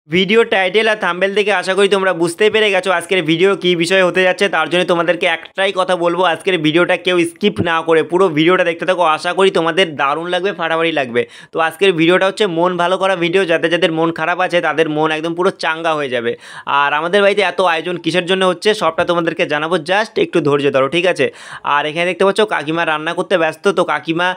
Video title আর thumbnail থেকে আশা করি তোমরা বুঝতেই পেরে গেছো আজকের ভিডিও কী বিষয় হতে যাচ্ছে। তার জন্য তোমাদেরকে একটাই কথা বলবো, আজকের ভিডিওটা কেউ স্কিপ না করে পুরো ভিডিওটা দেখতে থাকো। আশা করি তোমাদের দারুণ লাগবে, ফাটাফাটি লাগবে। তো আজকের ভিডিওটা হচ্ছে মন ভালো করা ভিডিও, যাদের যাদের মন খারাপ আছে তাদের মন একদম পুরো চাঙ্গা হয়ে যাবে। আর আমাদের বাড়িতে এত আয়োজন কিসের জন্য হচ্ছে সবটা তোমাদেরকে জানাবো, জাস্ট একটু ধৈর্য ধরো, ঠিক আছে। আর এখানে দেখতে পাচ্ছ কাকিমা রান্না করতে ব্যস্ত, তো কাকিমা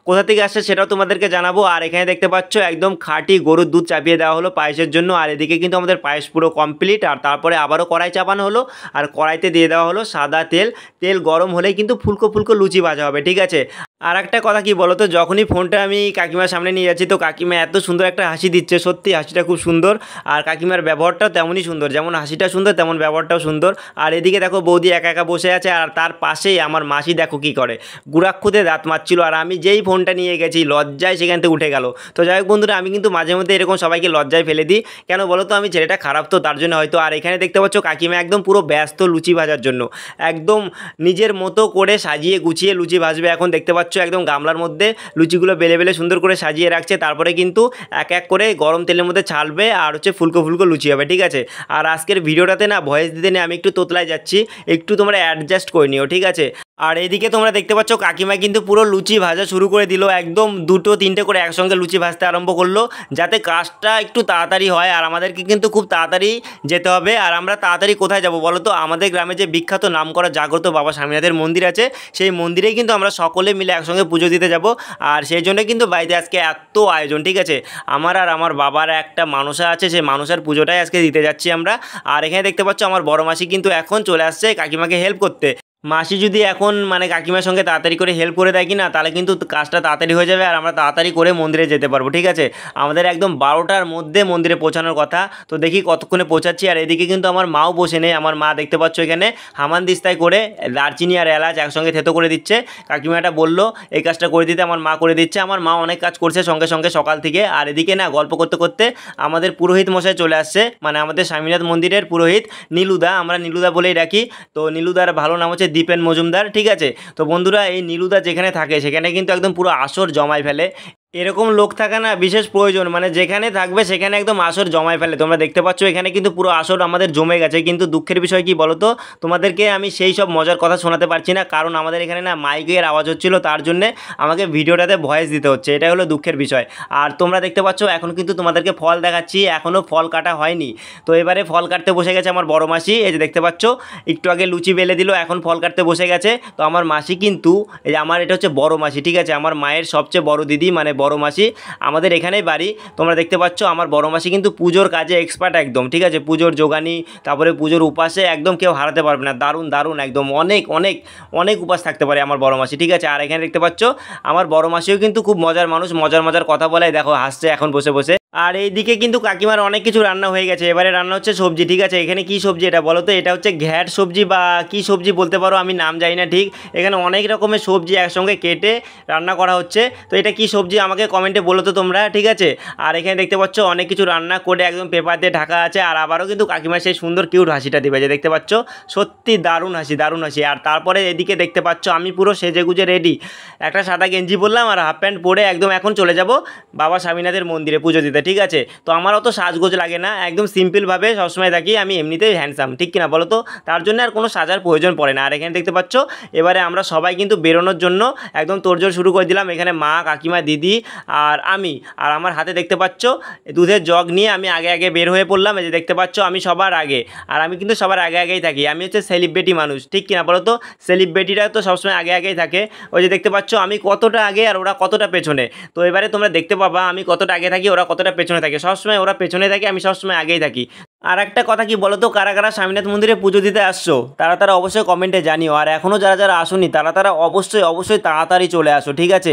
কোথা থেকে আসছে সেটাও তোমাদেরকে জানাবো। আর এখানে দেখতে পাচ্ছ একদম খাঁটি গরুর দুধ চাপিয়ে দেওয়া হলো পায়েসের জন্য। আর এদিকে কিন্তু আমাদের পায়েস পুরো কমপ্লিট। আর তারপরে আবারও কড়াই চাপানো হলো, আর কড়াইতে দিয়ে দেওয়া হলো সাদা তেল। তেল গরম হলেই কিন্তু ফুলকো ফুলকো লুচি ভাজা হবে, ঠিক আছে। আর একটা কথা কি বলো তো, যখনই ফোনটা আমি কাকিমার সামনে নিয়ে যাচ্ছি তো কাকিমা এত সুন্দর একটা হাসি দিচ্ছে, সত্যি হাসিটা খুব সুন্দর। আর কাকিমার ব্যবহারটাও তেমনই সুন্দর, যেমন হাসিটা সুন্দর তেমন ব্যবহারটাও সুন্দর। আর এদিকে দেখো বৌদি একা একা বসে আছে, আর তার পাশেই আমার মাসি দেখো কী করে, গুড়াক্ষুতে দাঁত মারছিল। আর আমি যেই ফোনটা নিয়ে গেছি লজ্জায় সেখান থেকে উঠে গেল। তো যাই হোক বন্ধুরা, আমি কিন্তু মাঝে মধ্যে এরকম সবাইকে লজ্জায় ফেলে দিই, কেন বলো তো, আমি ছেলেটা খারাপ তো তার জন্য হয়তো। আর এখানে দেখতে পাচ্ছ কাকিমা একদম পুরো ব্যস্ত লুচি ভাজার জন্য, একদম নিজের মতো করে সাজিয়ে গুছিয়ে লুচি ভাজবে। এখন দেখতে পাচ্ছ একদম গামলার মধ্যে লুচিগুলো বেলে বেলে সুন্দর করে সাজিয়ে রাখছে, তারপরে কিন্তু এক এক করে গরম তেলের মধ্যে ছাড়বে আর হচ্ছে ফুলকো ফুলকো লুচি হবে, ঠিক আছে। আর আজকের ভিডিওটাতে না ভয়েস দিতে নিয়ে আমি একটু তোতলায় যাচ্ছি, একটু তোমরা অ্যাডজাস্ট করে নিও, ঠিক আছে। আর এইদিকে তোমরা দেখতে পাচ্ছ কাকিমা কিন্তু পুরো লুচি ভাজা শুরু করে দিল, একদম দুটো তিনটে করে একসঙ্গে লুচি ভাজতে আরম্ভ করলো, যাতে কাজটা একটু তাড়াতাড়ি হয়। আর আমাদেরকে কিন্তু খুব তাড়াতাড়ি যেতে হবে। আর আমরা তাড়াতাড়ি কোথায় যাব বলো তো, আমাদের গ্রামে যে বিখ্যাত নামকরা জাগ্রত বাবা স্বামীনাথের মন্দির আছে, সেই মন্দিরেই কিন্তু আমরা সকলে মিলে একসঙ্গে পুজো দিতে যাব। আর সেই জন্য কিন্তু বাড়িতে আজকে এত আয়োজন, ঠিক আছে। আমার আর আমার বাবার একটা মানসা আছে, সেই মানসার পুজোটাই আজকে দিতে যাচ্ছি আমরা। আর এখানে দেখতে পাচ্ছ আমার বড় মাসি কিন্তু এখন চলে আসছে কাকিমাকে হেল্প করতে। মাসি যদি এখন মানে কাকিমার সঙ্গে তাড়াতাড়ি করে হেল্প করে দেয় কি না, তাহলে কিন্তু কাজটা তাড়াতাড়ি হয়ে যাবে আর আমরা তাড়াতাড়ি করে মন্দিরে যেতে পারবো, ঠিক আছে। আমাদের একদম 12টার মধ্যে মন্দিরে পৌঁছানোর কথা, তো দেখি কতক্ষণে পৌঁছাচ্ছি। আর এদিকে কিন্তু আমার মাও বসে নেই, আমার মা দেখতে পাচ্ছ এখানে হামানদিস্তায় করে দারচিনি আর এলাচ একসঙ্গে থেতো করে দিচ্ছে। কাকিমাটা বললো এই কাজটা করে দিতে, আমার মা করে দিচ্ছে। আমার মা অনেক কাজ করছে সঙ্গে সঙ্গে সকাল থেকে। আর এদিকে না গল্প করতে করতে আমাদের পুরোহিত মশাই চলে আসছে, মানে আমাদের স্বামীনাথ মন্দিরের পুরোহিত নীলুদা, আমরা নীলুদা বলেই রাখি। তো নীলুদার ভালো নাম হচ্ছে দীপেন মজুমদার, ঠিক আছে। তো বন্ধুরা এই নীলুদা যেখানে থাকে সেখানে কিন্তু একদম পুরো আসর জমায় ফেলে। এরকম লোক থাকা না বিশেষ প্রয়োজন, মানে যেখানে থাকবে সেখানে একদম আসর জমায় ফেলে। তোমরা দেখতে পাচ্ছ এখানে কিন্তু পুরো আসর আমাদের জমে গেছে, কিন্তু দুঃখের বিষয় কি বলো তো, তোমাদেরকে আমি সেই সব মজার কথা শোনাতে পারছি না, কারণ আমাদের এখানে না মাইকের আওয়াজ হচ্ছিলো, তার জন্যে আমাকে ভিডিওটাতে ভয়েস দিতে হচ্ছে, এটা হলো দুঃখের বিষয়। আর তোমরা দেখতে পাচ্ছ এখন কিন্তু তোমাদেরকে ফল দেখাচ্ছি, এখনও ফল কাটা হয়নি। তো এবারে ফল কাটতে বসে গেছে আমার বড় মাসি, এই যে দেখতে পাচ্ছ একটু আগে লুচি বেলে দিল, এখন ফল কাটতে বসে গেছে। তো আমার মাসি কিন্তু এই যে আমার এটা হচ্ছে বড় মাসি, ঠিক আছে, আমার মায়ের সবচেয়ে বড় দিদি, মানে বড় মাসি, আমাদের এখানেই বাড়ি। তোমরা দেখতে পাচ্ছ আমার বড় মাসি কিন্তু পুজোর কাজে এক্সপার্ট একদম, ঠিক আছে। পুজোর যোগানি, তারপরে পুজোর উপাসে একদম কেউ হারাতে পারবে না, দারুণ দারুণ একদম অনেক অনেক অনেক উপাস থাকতে পারে আমার বড় মাসি, ঠিক আছে। আর এখানে দেখতে পাচ্ছ আমার বড় মাসিও কিন্তু খুব মজার মানুষ, মজার মজার কথা বলে, দেখো হাসছে এখন বসে বসে। আর এইদিকে কিন্তু কাকিমার অনেক কিছু রান্না হয়ে গেছে, এবারে রান্না হচ্ছে সবজি, ঠিক আছে। এখানে কি সবজি এটা বলো তো, এটা হচ্ছে ঘ্যাট সবজি বা কি সবজি বলতে পারো, আমি নাম জানি না ঠিক। এখানে অনেক রকমের সবজি একসঙ্গে কেটে রান্না করা হচ্ছে, তো এটা কি সবজি আমাকে কমেন্টে বলো তো তোমরা, ঠিক আছে। আর এখানে দেখতে পাচ্ছ অনেক কিছু রান্না করে একদম পেপার দিয়ে ঢাকা আছে। আর আবারও কিন্তু কাকিমা সেই সুন্দর কিউট হাসিটা দিবে, যে দেখতে পাচ্ছ সত্যি দারুণ হাসি, দারুণ হাসি। আর তারপরে এদিকে দেখতে পাচ্ছ আমি পুরো সেজে গুজে রেডি, একটা সাদা গেঞ্জি পরলাম আর হাফ প্যান্ট পরে একদম এখন চলে যাব বাবা স্বামীনাথের মন্দিরে পুজো দিতে, ঠিক আছে। তো আমার অত সাজগোজ লাগে না, একদম সিম্পলভাবে সবসময় থাকি, আমি এমনিতেই হ্যান্ডসাম, ঠিক কিনা বলো তো, তার জন্য আর কোনো সাজার প্রয়োজন পড়ে না। আর এখানে দেখতে পাচ্ছ এবারে আমরা সবাই কিন্তু বেরোনোর জন্য একদম তোড়জোড় শুরু করে দিলাম। এখানে মা, কাকিমা, দিদি আর আমি, আর আমার হাতে দেখতে পাচ্ছ দুধের জগ নিয়ে আমি আগে আগে বের হয়ে পড়লাম, এই যে দেখতে পাচ্ছ আমি সবার আগে। আর আমি কিন্তু সবার আগে আগেই থাকি, আমি হচ্ছে সেলিব্রিটি মানুষ, ঠিক কিনা বলো তো, সেলিব্রিটিরা তো সবসময় আগে আগেই থাকে। ওই যে দেখতে পাচ্ছ আমি কতটা আগে আর ওরা কতটা পেছনে। তো এবারে তোমরা দেখতে পাবা আমি কতটা আগে থাকি, ওরা কতটা পেছনে থাকে, সবসময় ওরা পেছনে থাকে, আমি সবসময় আগেই থাকি। আর একটা কথা কি বলো তো, কারা কারা স্বামীনাথ মন্দিরে পুজো দিতে আসছো তারা তারা অবশ্যই কমেন্টে জানিও। আর এখনও যারা যারা আসোনি তারা তারা অবশ্যই অবশ্যই তাড়াতাড়ি চলে আসো, ঠিক আছে।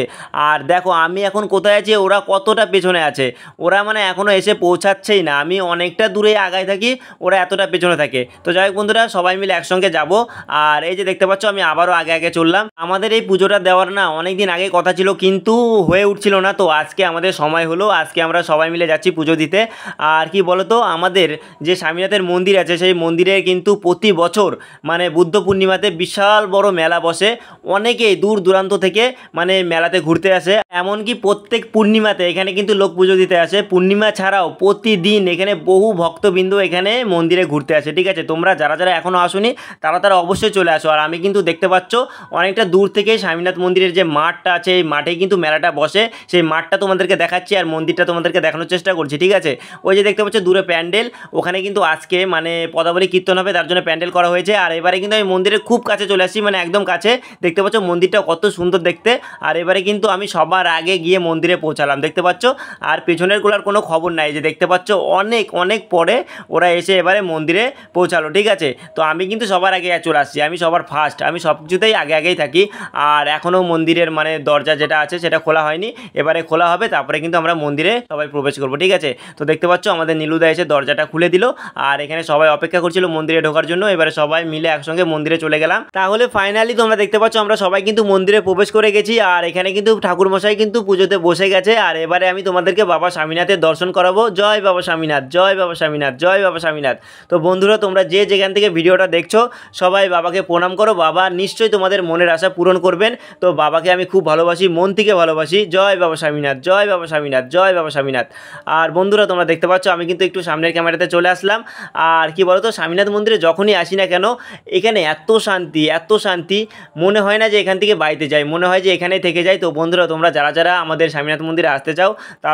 আর দেখো আমি এখন কোথায় আছি, ওরা কতটা পেছনে আছে, ওরা মানে এখনও এসে পৌঁছাচ্ছেই না, আমি অনেকটা দূরে আগায় থাকি, ওরা এতটা পেছনে থাকে। তো যাই হোক বন্ধুরা, সবাই মিলে একসঙ্গে যাব। আর এই যে দেখতে পাচ্ছ আমি আবারও আগে আগে চললাম। আমাদের এই পুজোটা দেওয়ার না অনেক দিন আগে কথা ছিল, কিন্তু হয়ে উঠছিল না, তো আজকে আমাদের সময় হলো, আজকে আমরা সবাই মিলে যাচ্ছি পুজো দিতে। আর কি বলো তো, আমাদের যে স্বামীনাথের মন্দির আছে সেই মন্দিরে কিন্তু প্রতি বছর মানে বুদ্ধ পূর্ণিমাতে বিশাল বড় মেলা বসে। অনেকেই দূর দূরান্ত থেকে মানে মেলাতে ঘুরতে আসে, এমনকি প্রত্যেক পূর্ণিমাতে এখানে কিন্তু লোক পুজো দিতে আসে। পূর্ণিমা ছাড়াও প্রতিদিন এখানে বহু ভক্তবৃন্দ এখানে মন্দিরে ঘুরতে আসে। ঠিক আছে, তোমরা যারা যারা এখনও আসোনি তারা অবশ্যই চলে আসো। আর আমি কিন্তু দেখতে পাচ্ছ অনেকটা দূর থেকে স্বামীনাথ মন্দিরের যে মাঠটা আছে এই মাঠে কিন্তু মেলাটা বসে, সেই মাঠটা তোমাদেরকে দেখাচ্ছি আর মন্দিরটা তোমাদেরকে দেখানোর চেষ্টা করছি। ঠিক আছে, ওই যে দেখতে পাচ্ছ দূরে প্যান্ডেল, ওখানে কিন্তু আজকে মানে পদাবলী কীর্তন হবে, তার জন্য প্যান্ডেল করা হয়েছে। আর এবারে কিন্তু আমি মন্দিরের খুব কাছে চলে আসছি, মানে একদম কাছে। দেখতে পাচ্ছ মন্দিরটা কত সুন্দর দেখতে। আর এবারে কিন্তু আমি সবার আগে গিয়ে মন্দিরে পৌঁছালাম, দেখতে পাচ্ছ। আর পেছনের গুলার কোনো খবর নাই, যে দেখতে পাচ্ছ অনেক অনেক পরে ওরা এসে এবারে মন্দিরে পৌঁছালো। ঠিক আছে, তো আমি কিন্তু সবার আগে চলে আসছি, আমি সবার ফার্স্ট, আমি সব কিছুতেই আগেই থাকি। আর এখনও মন্দিরের মানে দরজা যেটা আছে সেটা খোলা হয়নি, এবারে খোলা হবে, তারপরে কিন্তু আমরা মন্দিরে সবাই প্রবেশ করবো। ঠিক আছে, তো দেখতে পাচ্ছ আমাদের নীলুদা এসে দরজাটা খুলে দিল, আর এখানে সবাই অপেক্ষা করছিল মন্দিরে ঢোকার জন্য। এবারে সবাই মিলে একসঙ্গে মন্দিরে চলে গেলাম। তাহলে ফাইনালি তোমরা দেখতে পাচ্ছ আমরা সবাই কিন্তু মন্দিরে প্রবেশ করে গেছি। আর এখানে কিন্তু ঠাকুরমশাই কিন্তু পুজোতে বসে গেছে। আর এবারে আমি তোমাদেরকে বাবা স্বামীনাথের দর্শন করাবো। জয় বাবা স্বামীনাথ, জয় বাবা স্বামীনাথ, জয় বাবা স্বামীনাথ। তো বন্ধুরা, তোমরা যে যেখান থেকে ভিডিওটা দেখছো সবাই বাবাকে প্রণাম করো, বাবা নিশ্চয়ই তোমাদের মনের আশা পূরণ করবেন। তো বাবাকে আমি খুব ভালোবাসি, মন থেকে ভালোবাসি। জয় বাবা স্বামীনাথ, জয় বাবা স্বামীনাথ, জয় বাবা স্বামীনাথ। আর বন্ধুরা, তোমরা দেখতে পাচ্ছ আমি কিন্তু একটু সামনের ক্যামেরাতে চলে আসলাম। আর কি বলতো, স্বামীনাথ মন্দিরে যখনই আসি না কেন এখানে এত শান্তি, এত শান্তি, মনে হয় না যে এখান থেকে বাড়িতে যাই, মনে হয় যে এখানেই থেকে যাই। তো বন্ধুরা, তোমরা যারা যারা আমাদের স্বামীনাথ মন্দিরে আসতে চাও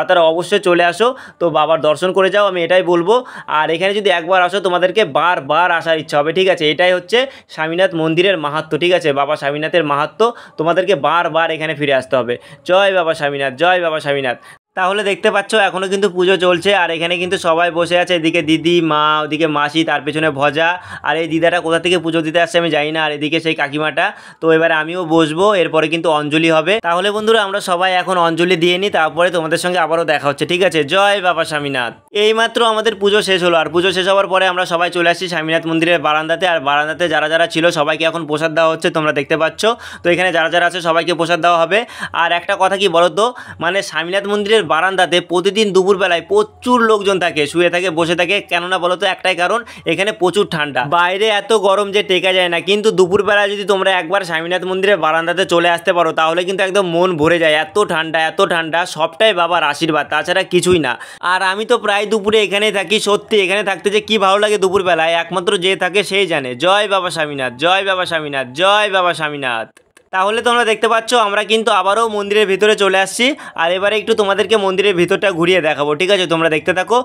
তারা অবশ্যই চলে আসো, তো বাবার দর্শন করে যাও, আমি এটাই বলবো। আর এখানে যদি একবার আসো তোমাদেরকে বারবার আসার ইচ্ছা হবে। ঠিক আছে, এটাই হচ্ছে স্বামীনাথ মন্দিরের মাহাত্ম্য। ঠিক আছে, বাবা স্বামীনাথের মাহাত্ম্য, তোমাদেরকে বারবার এখানে ফিরে আসতে হবে। জয় বাবা স্বামীনাথ, জয় বাবা স্বামীনাথ। তাহলে দেখতে পাচ্ছ এখনও কিন্তু পুজো চলছে। আর এখানে কিন্তু সবাই বসে আছে, এদিকে দিদি, মা, ওদিকে মাসি, তার পেছনে ভজা। আর এই দিদাটা কোথা থেকে পুজো দিতে আসছে আমি জানি না। আর এদিকে সেই কাকিমাটা। তো এবারে আমিও বসবো, এরপরে কিন্তু অঞ্জলি হবে। তাহলে বন্ধুরা, আমরা সবাই এখন অঞ্জলি দিয়ে নিই, তারপরে তোমাদের সঙ্গে আবারও দেখা হচ্ছে। ঠিক আছে, জয় বাবা স্বামীনাথ। এইমাত্র আমাদের পুজো শেষ হলো। আর পুজো শেষ হওয়ার পরে আমরা সবাই চলে আসছি স্বামীনাথ মন্দিরের বারান্দাতে। আর বারান্দাতে যারা যারা ছিল সবাইকে এখন প্রসাদ দেওয়া হচ্ছে, তোমরা দেখতে পাচ্ছ। তো এখানে যারা যারা আছে সবাইকে প্রসাদ দেওয়া হবে। আর একটা কথা কি বলো তো, মানে স্বামীনাথ মন্দিরের বারান্দাতে প্রতিদিন দুপুরবেলায় প্রচুর লোকজন থাকে, শুয়ে থাকে, বসে থাকে। কেননা বলো তো, একটাই কারণ, এখানে প্রচুর ঠান্ডা, বাইরে এত গরম যে টেকা যায় না। কিন্তু দুপুরবেলায় যদি তোমরা একবার স্বামীনাথ মন্দিরের বারান্দাতে চলে আসতে পারো তাহলে কিন্তু একদম মন ভরে যায়। এত ঠান্ডা, এত ঠান্ডা, সবটাই বাবার আশীর্বাদ, তাছাড়া কিছুই না। আর আমি তো প্রায় দুপুরে এখানেই থাকি। সত্যি এখানে থাকতে যে কি ভালো লাগে দুপুরবেলায়, একমাত্র যে থাকে সেই জানে। জয় বাবা স্বামীনাথ, জয় বাবা স্বামীনাথ, জয় বাবা স্বামীনাথ। তাহলে তোমরা দেখতে পাচ্ছ আমরা কিন্তু আবারও মন্দিরের ভিতরে চলে আসছি। আর এবারে একটু তোমাদেরকে মন্দিরের ভিতরটা ঘুরিয়ে দেখাবো। ঠিক আছে, তোমরা দেখতে থাকো।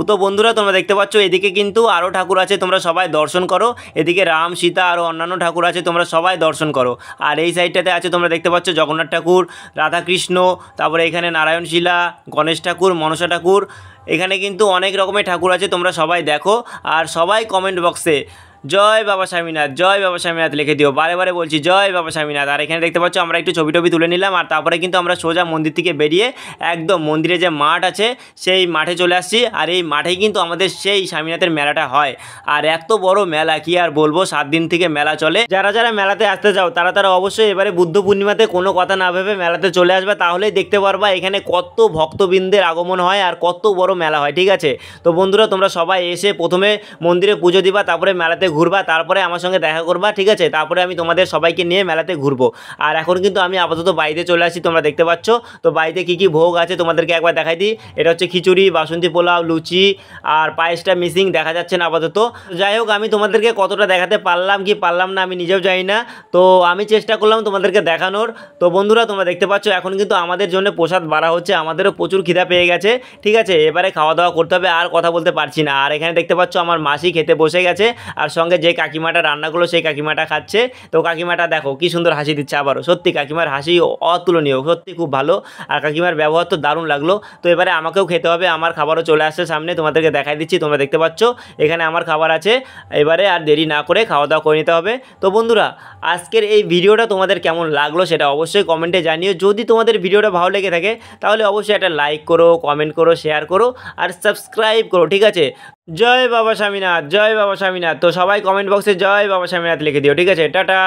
তো বন্ধুরা, তোমরা দেখতে পাচ্ছ এদিকে কিন্তু আরও ঠাকুর আছে, তোমরা সবাই দর্শন করো। এদিকে রাম, সীতা আরও অন্যান্য ঠাকুর আছে, তোমরা সবাই দর্শন করো। আর এই সাইডটাতে আছে তোমরা দেখতে পাচ্ছ জগন্নাথ ঠাকুর, রাধাকৃষ্ণ, তারপরে এখানে নারায়ণশিলা, গণেশ ঠাকুর, মনসা ঠাকুর। এখানে কিন্তু অনেক রকমের ঠাকুর আছে, তোমরা সবাই দেখো। আর সবাই কমেন্ট বক্সে জয় বাবা স্বামীনাথ, জয় বাবা স্বামীনাথ লিখে দিও, বারে বারে বলছি জয় বাবা স্বামীনাথ। আর এখানে দেখতে পাচ্ছ আমরা একটু ছবি তুলে নিলাম। আর তারপরে কিন্তু আমরা সোজা মন্দির থেকে বেরিয়ে একদম মন্দিরে যে মাঠ আছে সেই মাঠে চলে আসছি। আর এই মাঠেই কিন্তু আমাদের সেই স্বামীনাথের মেলাটা হয়। আর এত বড় মেলা কি আর বলবো, 7 দিন থেকে মেলা চলে। যারা যারা মেলাতে আসতে চাও তারা অবশ্যই এবারে বুদ্ধ পূর্ণিমাতে কোনো কথা না ভেবে মেলাতে চলে আসবে, তাহলেই দেখতে পারবা এখানে কত ভক্তবৃন্দের আগমন হয় আর কত বড় মেলা হয়। ঠিক আছে, তো বন্ধুরা, তোমরা সবাই এসে প্রথমে মন্দিরে পুজো দিবা, তারপরে মেলাতে ঘুরবা, তারপরে আমার সঙ্গে দেখা করবা। ঠিক আছে, তারপরে আমি তোমাদের সবাইকে নিয়ে মেলাতে ঘুরবো। আর এখন কিন্তু আমি আপাতত বাড়িতে চলে আসি, তোমরা দেখতে পাচ্ছ। তো বাড়িতে কি কি ভোগ আছে তোমাদেরকে একবার দেখাই দিই। এটা হচ্ছে খিচুড়ি, বাসন্তী পোলাও, লুচি, আর পায়েসটা মিসিং, দেখা যাচ্ছে না আপাতত। যাই হোক, আমি তোমাদেরকে কতটা দেখাতে পারলাম কি পারলাম না আমি নিজেও জানি না। তো আমি চেষ্টা করলাম তোমাদেরকে দেখানোর। তো বন্ধুরা, তোমরা দেখতে পাচ্ছ এখন কিন্তু আমাদের জন্য প্রসাদ বাড়া হচ্ছে, আমাদেরও প্রচুর খিদা পেয়ে গেছে। ঠিক আছে, এবারে খাওয়া দাওয়া করতে হবে, আর কথা বলতে পারছি না। আর এখানে দেখতে পাচ্ছ আমার মাসি খেতে বসে গেছে, আর সঙ্গে যে কাকিমাটা রান্না করলো সেই কাকিমাটা খাচ্ছে। তো কাকিমাটা দেখো কি সুন্দর হাসি দিচ্ছে আবারও। সত্যি কাকিমার হাসি অতুলনীয়, সত্যি খুব ভালো। আর কাকিমার ব্যবহার তো দারুণ লাগলো। তো এবারে আমাকেও খেতে হবে, আমার খাবারও চলে আসছে সামনে, তোমাদেরকে দেখাই দিচ্ছি। তোমরা দেখতে পাচ্ছ এখানে আমার খাবার আছে। এবারে আর দেরি না করে খাওয়া দাওয়া করে নিতে হবে। তো বন্ধুরা, আজকের এই ভিডিওটা তোমাদের কেমন লাগলো সেটা অবশ্যই কমেন্টে জানিও। যদি তোমাদের ভিডিওটা ভালো লেগে থাকে তাহলে অবশ্যই একটা লাইক করো, কমেন্ট করো, শেয়ার করো, আর সাবস্ক্রাইব করো। ঠিক আছে, জয় বাবা স্বামীনাথ, জয় বাবা স্বামীনাথ। তো সবাই কমেন্ট বক্সে জয় বাবা স্বামীনাথ লিখে দিও। ঠিক আছে, টাটা।